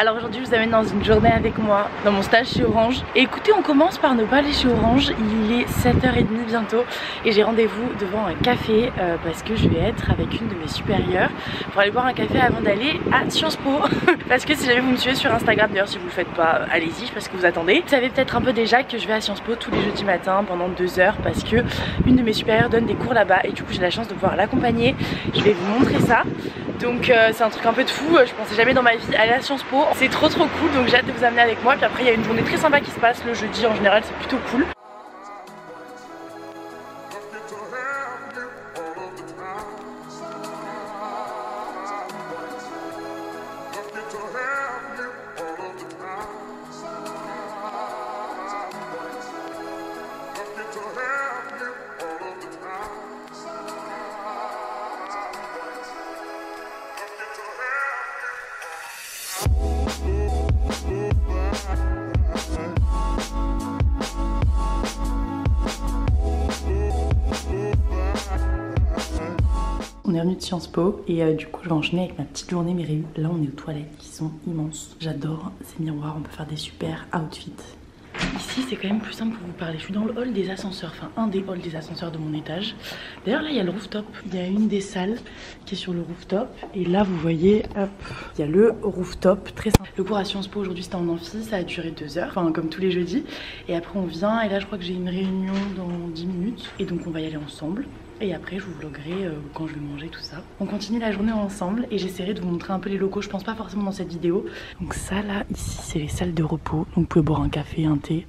Alors aujourd'hui je vous amène dans une journée avec moi, dans mon stage chez Orange. Et écoutez, on commence par ne pas aller chez Orange, il est 7h30 bientôt et j'ai rendez-vous devant un café parce que je vais être avec une de mes supérieures pour aller boire un café avant d'aller à Sciences Po. Parce que si jamais vous me suivez sur Instagram, d'ailleurs si vous le faites pas, allez-y parce que vous attendez. Vous savez peut-être un peu déjà que je vais à Sciences Po tous les jeudis matins pendant 2 heures parce que une de mes supérieures donne des cours là-bas et du coup j'ai la chance de pouvoir l'accompagner. Je vais vous montrer ça. Donc c'est un truc un peu de fou, je pensais jamais dans ma vie aller à Sciences Po. C'est trop cool, donc j'ai hâte de vous amener avec moi. Puis après il y a une journée très sympa qui se passe le jeudi, en général c'est plutôt cool. On est revenu de Sciences Po et du coup je vais enchaîner avec ma petite journée Mireille. Là on est aux toilettes qui sont immenses. J'adore ces miroirs, on peut faire des super outfits. Ici c'est quand même plus simple pour vous parler. Je suis dans le hall des ascenseurs, enfin un des halls des ascenseurs de mon étage. D'ailleurs là il y a le rooftop. Il y a une des salles qui est sur le rooftop. Et là vous voyez, hop, il y a le rooftop, très simple. Le cours à Sciences Po aujourd'hui c'était en amphi, ça a duré 2 heures, enfin comme tous les jeudis. Et après on vient et là je crois que j'ai une réunion dans 10 minutes. Et donc on va y aller ensemble. Et après je vous vloguerai quand je vais manger tout ça. On continue la journée ensemble et j'essaierai de vous montrer un peu les locaux. Je pense pas forcément dans cette vidéo. Donc ça là, ici c'est les salles de repos. Donc vous pouvez boire un café, un thé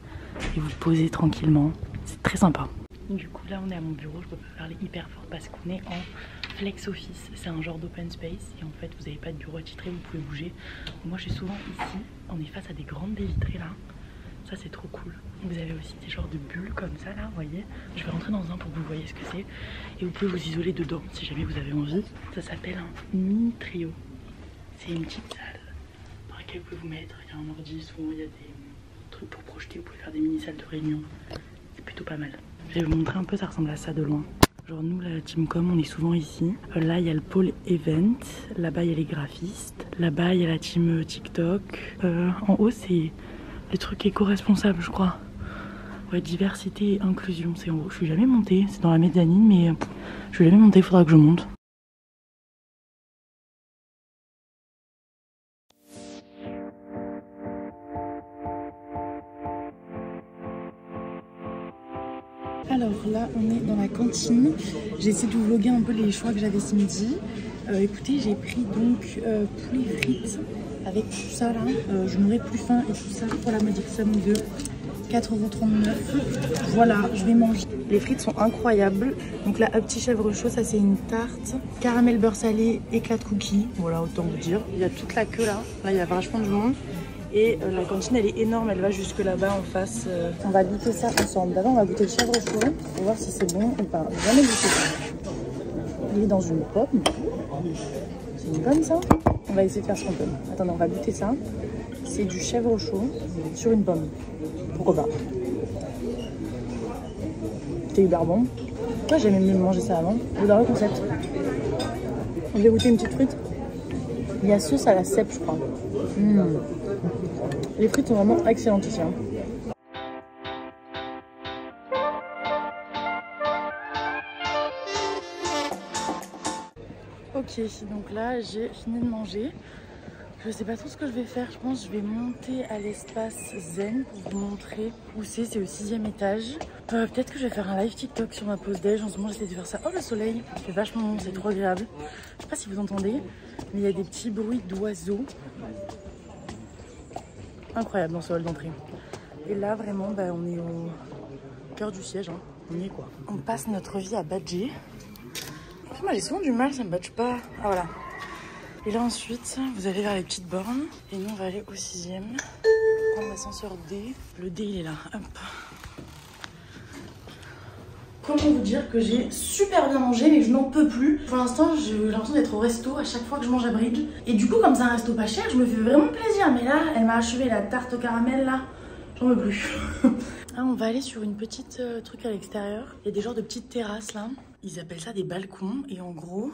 et vous poser tranquillement. C'est très sympa. Du coup là on est à mon bureau, je peux pas parler hyper fort parce qu'on est en flex office. C'est un genre d'open space et en fait vous n'avez pas de bureau attitré, vous pouvez bouger. Moi je suis souvent ici, on est face à des grandes baies vitrées là. Ça c'est trop cool. Vous avez aussi des genres de bulles comme ça là, vous voyez. Je vais rentrer dans un pour que vous voyez ce que c'est. Et vous pouvez vous isoler dedans si jamais vous avez envie. Ça s'appelle un mini trio. C'est une petite salle dans laquelle vous pouvez vous mettre. Il y a un ordi, souvent il y a des trucs pour projeter. Vous pouvez faire des mini salles de réunion. C'est plutôt pas mal. Je vais vous montrer un peu, ça ressemble à ça de loin. Genre nous la team com on est souvent ici. Là il y a le pôle event. Là-bas il y a les graphistes. Là-bas il y a la team TikTok. En haut c'est les trucs éco-responsables je crois. Ouais, diversité et inclusion, c'est en haut. Je suis jamais montée, c'est dans la mezzanine, mais je suis jamais montée, il faudra que je monte. Alors là, on est dans la cantine. J'ai essayé de vous vlogger un peu les choix que j'avais ce midi. Écoutez, j'ai pris donc poulet frites avec tout ça là. Je n'aurai plus faim et tout ça pour la modique somme de 4,39 €. Voilà, je vais manger. Les frites sont incroyables. Donc là, un petit chèvre chaud, ça c'est une tarte. Caramel beurre salé, éclat de cookies. Voilà, autant vous dire. Il y a toute la queue là. Là, il y a vachement de monde. Et la cantine, elle est énorme. Elle va jusque là-bas en face. On va goûter ça ensemble. D'abord, on va goûter le chèvre chaud pour voir si c'est bon ou pas. On va jamais goûter ça. Il est dans une pomme. C'est une pomme ça? On va essayer de faire ce qu'on peut. Attendez, on va goûter ça. C'est du chèvre chaud sur une pomme. Pourquoi pas? C'était hyper bon. Moi j'aimais mieux manger ça avant. J'adore le concept. Je vais goûter une petite frite. Il y a sauce à la cèpe je crois. Les frites sont vraiment excellentes ici. Hein. Ok, donc là j'ai fini de manger. Je sais pas trop ce que je vais faire, je pense que je vais monter à l'espace zen pour vous montrer où c'est au 6e étage. Peut-être que je vais faire un live TikTok sur ma pause déj, en ce moment j'essaie de faire ça. Oh le soleil, il fait vachement bon, c'est trop agréable. Je sais pas si vous entendez, mais il y a des petits bruits d'oiseaux. Incroyable dans ce hall d'entrée. Et là vraiment, on est au cœur du siège, hein. On y est quoi. On passe notre vie à badger. Moi j'ai souvent du mal, ça me badge pas. Ah voilà. Et là ensuite, vous allez vers les petites bornes. Et nous on va aller au 6e. Prendre l'ascenseur D. Le D il est là. Hop. Comment vous dire que j'ai super bien mangé mais que je n'en peux plus. Pour l'instant j'ai l'impression d'être au resto à chaque fois que je mange à Bridge. Et du coup comme c'est un resto pas cher, je me fais vraiment plaisir. Mais là elle m'a achevé la tarte au caramel là. J'en veux plus. Ah, on va aller sur une petite truc à l'extérieur. Il y a des genres de petites terrasses là. Ils appellent ça des balcons. Et en gros,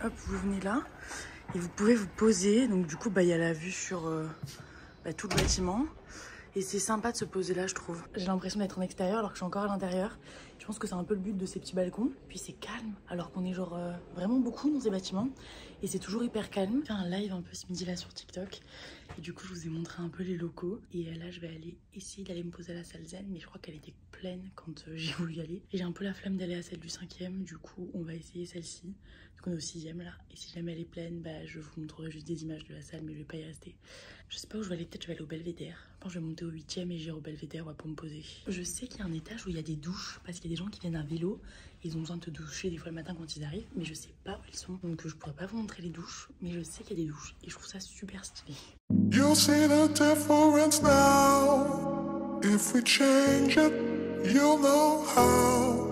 hop, vous venez là. et vous pouvez vous poser. Donc du coup, il y a la vue sur tout le bâtiment. Et c'est sympa de se poser là, je trouve. J'ai l'impression d'être en extérieur alors que je suis encore à l'intérieur. Je pense que c'est un peu le but de ces petits balcons. Puis c'est calme alors qu'on est genre vraiment beaucoup dans ces bâtiments. Et c'est toujours hyper calme. J'ai fait un live un peu ce midi là sur TikTok. Et du coup, je vous ai montré un peu les locaux. Et là, je vais aller essayer d'aller me poser à la salle Zen. Mais je crois qu'elle était pleine quand j'ai voulu y aller. Et j'ai un peu la flemme d'aller à celle du 5e. Du coup, on va essayer celle-ci. Donc on est au 6e là. Et si jamais elle est pleine, je vous montrerai juste des images de la salle. Mais je vais pas y rester. Je sais pas où je vais aller. Peut-être je vais aller au Belvédère. Je pense que je vais monter au 8e et j'irai au Belvédère pour me poser. Je sais qu'il y a un étage où il y a des douches. Parce qu'il y a des gens qui viennent à vélo. Ils ont besoin de te doucher des fois le matin quand ils arrivent. Mais je sais pas où ils sont. Donc je pourrais pas vous montrer les douches. Mais je sais qu'il y a des douches. Et je trouve ça super stylé. You'll see the difference now. If we change it, you'll know how.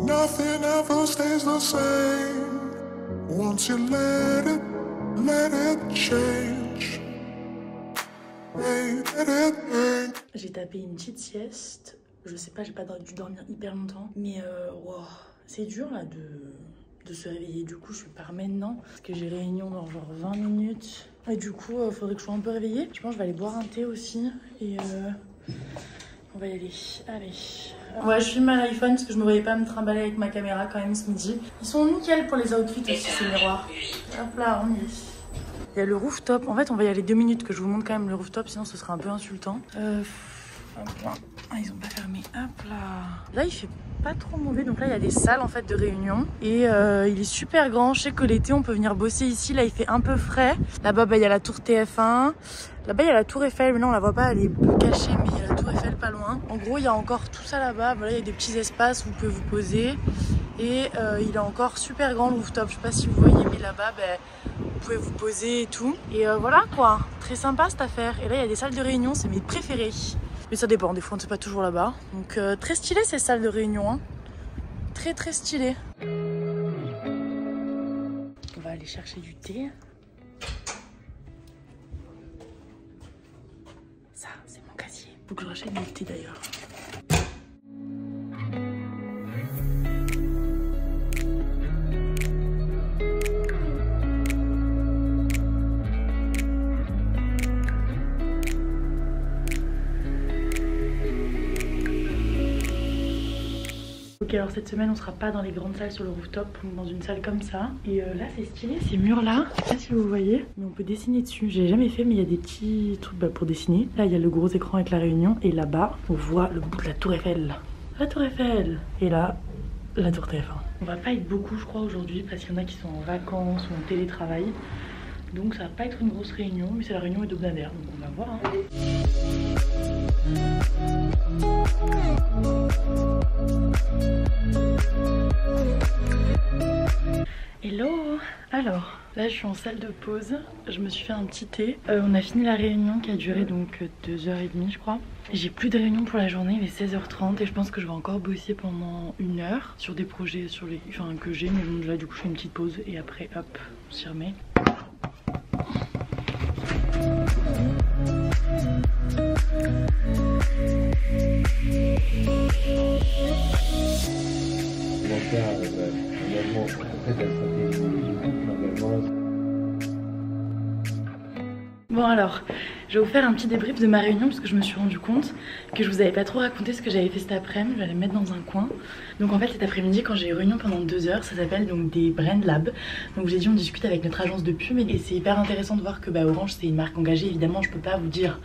Nothing ever stays the same. Once you let it change. J'ai tapé une petite sieste. Je sais pas, j'ai pas dû dormir hyper longtemps. Mais wow, c'est dur là de se réveiller. Du coup, je suis par maintenant. Parce que j'ai réunion dans genre 20 minutes. Et du coup, faudrait que je sois un peu réveillée. Je pense que je vais aller boire un thé aussi. Et on va y aller. Allez. Ouais, je filme à l'iPhone parce que je me voyais pas me trimballer avec ma caméra quand même ce midi. Ils sont nickel pour les outfits aussi, ces miroirs. Hop là, on y est. Il y a le rooftop. En fait, on va y aller 2 minutes que je vous montre quand même le rooftop. Sinon, ce sera un peu insultant. Hop là. Ah, ils ont pas fermé. Hop là. Là, il fait pas trop mauvais. Donc là, il y a des salles en fait de réunion. Et il est super grand. Je sais que l'été, on peut venir bosser ici. Là, il fait un peu frais. Là-bas, il y a la tour TF1. Là-bas, il y a la tour Eiffel. Mais là, on la voit pas. Elle est peu cachée. Mais il y a la tour Eiffel pas loin. En gros, il y a encore tout ça là-bas. Voilà, il y a des petits espaces où vous pouvez vous poser. Et il est encore super grand le rooftop. Je sais pas si vous voyez, mais là-bas, vous pouvez vous poser et tout. Et voilà quoi. Très sympa cette affaire. Et là, il y a des salles de réunion. C'est mes préférées. Mais ça dépend, des fois on ne sait pas toujours là-bas. Donc très stylé ces salles de réunion, hein. Très très stylé. On va aller chercher du thé. Ça, c'est mon casier. Faut que je rachète du thé d'ailleurs. Ok, alors cette semaine on sera pas dans les grandes salles sur le rooftop, dans une salle comme ça. Et là c'est stylé, ces murs là, je sais pas si vous voyez, mais on peut dessiner dessus. J'ai jamais fait, mais il y a des petits trucs pour dessiner. Là il y a le gros écran avec la réunion et là-bas on voit le bout de la tour Eiffel. La tour Eiffel. Et là, la tour TF1. On va pas être beaucoup je crois aujourd'hui parce qu'il y en a qui sont en vacances ou en télétravail. Donc ça va pas être une grosse réunion, mais c'est la réunion hebdomadaire, donc on va voir. Hein. Hello. Alors, là je suis en salle de pause, je me suis fait un petit thé. On a fini la réunion qui a duré donc 2h30 je crois. J'ai plus de réunion pour la journée, il est 16h30 et je pense que je vais encore bosser pendant 1 heure sur des projets que j'ai, mais bon, là du coup je fais une petite pause et après hop, on s'y remet. Bon alors, je vais vous faire un petit débrief de ma réunion parce que je me suis rendu compte que je vous avais pas trop raconté ce que j'avais fait cet après-midi. Je vais aller me mettre dans un coin. Donc en fait cet après-midi quand j'ai eu réunion pendant 2 heures, ça s'appelle donc des Brand Lab. Donc j'ai dit on discute avec notre agence de pub et c'est hyper intéressant de voir que Orange c'est une marque engagée. Évidemment je peux pas vous dire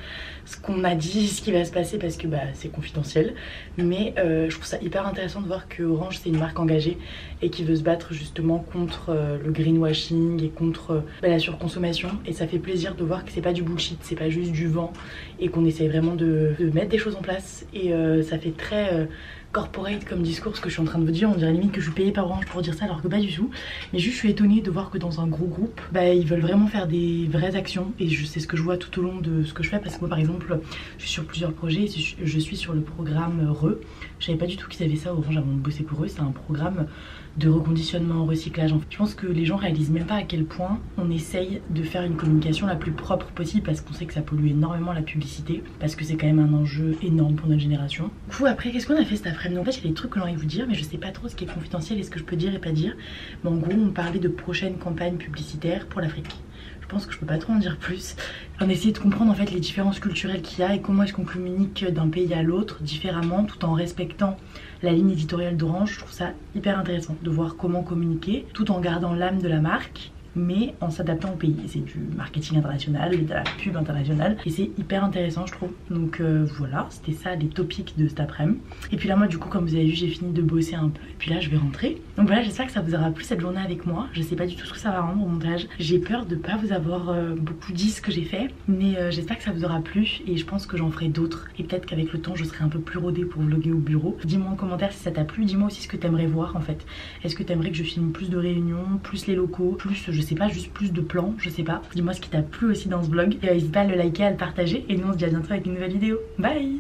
ce qu'on a dit, ce qui va se passer parce que c'est confidentiel. Mais je trouve ça hyper intéressant de voir que Orange c'est une marque engagée et qui veut se battre justement contre le greenwashing et contre la surconsommation. Et ça fait plaisir de voir que c'est pas du bullshit, c'est pas juste du vent et qu'on essaye vraiment de mettre des choses en place. Et ça fait très corporate comme discours, ce que je suis en train de vous dire. On dirait limite que je suis payée par Orange pour dire ça alors que pas du tout. Mais juste je suis étonnée de voir que dans un gros groupe ils veulent vraiment faire des vraies actions. Et c'est ce que je vois tout au long de ce que je fais. Parce que moi par exemple je suis sur plusieurs projets. Je suis sur le programme RE. Je savais pas du tout qu'ils avaient ça Orange avant de bosser pour eux. C'est un programme de reconditionnement, recyclage. Je pense que les gens réalisent même pas à quel point on essaye de faire une communication la plus propre possible parce qu'on sait que ça pollue énormément la publicité, parce que c'est quand même un enjeu énorme pour notre génération. Du coup après qu'est-ce qu'on a fait cet après-midi? suprême. Donc en fait il y a des trucs que j'ai envie de vous dire mais je sais pas trop ce qui est confidentiel et ce que je peux dire et pas dire. Mais en gros on parlait de prochaines campagnes publicitaires pour l'Afrique. Je pense que je peux pas trop en dire plus. On essaie de comprendre en fait les différences culturelles qu'il y a et comment est-ce qu'on communique d'un pays à l'autre différemment tout en respectant la ligne éditoriale d'Orange. Je trouve ça hyper intéressant de voir comment communiquer tout en gardant l'âme de la marque mais en s'adaptant au pays. C'est du marketing international, de la pub internationale et c'est hyper intéressant je trouve. Donc voilà, c'était ça les topics de cet après-midi. Et puis là moi du coup comme vous avez vu j'ai fini de bosser un peu et puis là je vais rentrer. Donc voilà, j'espère que ça vous aura plu cette journée avec moi. Je sais pas du tout ce que ça va rendre au montage. J'ai peur de pas vous avoir beaucoup dit ce que j'ai fait mais j'espère que ça vous aura plu et je pense que j'en ferai d'autres et peut-être qu'avec le temps je serai un peu plus rodée pour vlogger au bureau. Dis-moi en commentaire si ça t'a plu, dis-moi aussi ce que t'aimerais voir en fait. Est-ce que t'aimerais que je filme plus de réunions, plus les locaux, plus je sais pas, juste plus de plans, je sais pas. Dis-moi ce qui t'a plu aussi dans ce vlog et n'hésite pas à le liker, à le partager et nous on se dit à bientôt avec une nouvelle vidéo. Bye.